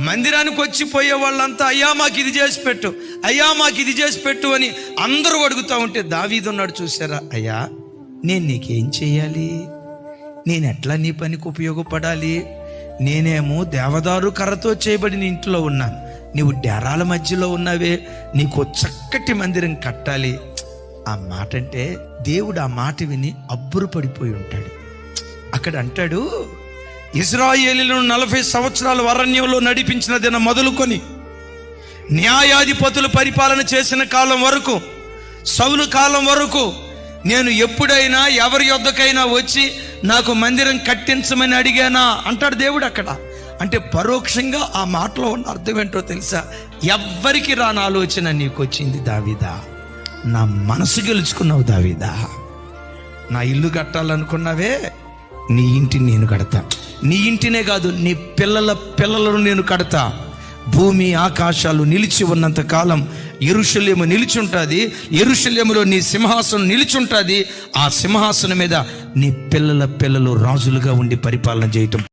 మందిరానికి వచ్చి పోయే వాళ్ళంతా అయ్యా మాకు ఇది చేసి పెట్టు, అయ్యా మాకు ఇది చేసి పెట్టు అని అందరూ అడుగుతూ ఉంటే దావీదు ఉన్నాడు, చూసారా, అయ్యా నేను నీకేం చెయ్యాలి, నేను ఎట్లా నీ పనికి ఉపయోగపడాలి, నేనేమో దేవదారు కర్రతో చేయబడిన ఇంట్లో ఉన్నాను, నీవు డేరాల మధ్యలో ఉన్నావే, నీకు చక్కటి మందిరం కట్టాలి. ఆ మాట అంటే దేవుడు ఆ మాట విని అబ్బురు పడిపోయి ఉంటాడు. అక్కడ అంటాడు, ఇశ్రాయేలీయులను 40 సంవత్సరాలు అరణ్యంలో నడిపించిన దినం మొదలుకొని న్యాయాధిపతులు పరిపాలన చేసిన కాలం వరకు, సౌలు కాలం వరకు నేను ఎప్పుడైనా ఎవరి యొద్దకైనా వచ్చి నాకు మందిరం కట్టించమని అడిగానా అంటాడు దేవుడు అక్కడ. అంటే పరోక్షంగా ఆ మాటలో ఉన్న అర్థం ఏంటో తెలుసా? ఎవ్వరికి రాని ఆలోచన నీకు వచ్చింది దావీదా, నా మనసు గెలుచుకున్నావు దావీదా. నా ఇల్లు కట్టాలనుకున్నావే, నీ ఇంటిని నేను కడతా. నీ ఇంటినే కాదు, నీ పిల్లల పిల్లలను నేను కడతా. భూమి ఆకాశాలు నిలిచి ఉన్నంత కాలం యెరూషలేము నిలిచి ఉంటుంది. యెరూషలేములో నీ సింహాసనం నిలిచి ఉంటుంది. ఆ సింహాసనం మీద నీ పిల్లల పిల్లలు రాజులుగా ఉండి పరిపాలన చేయటం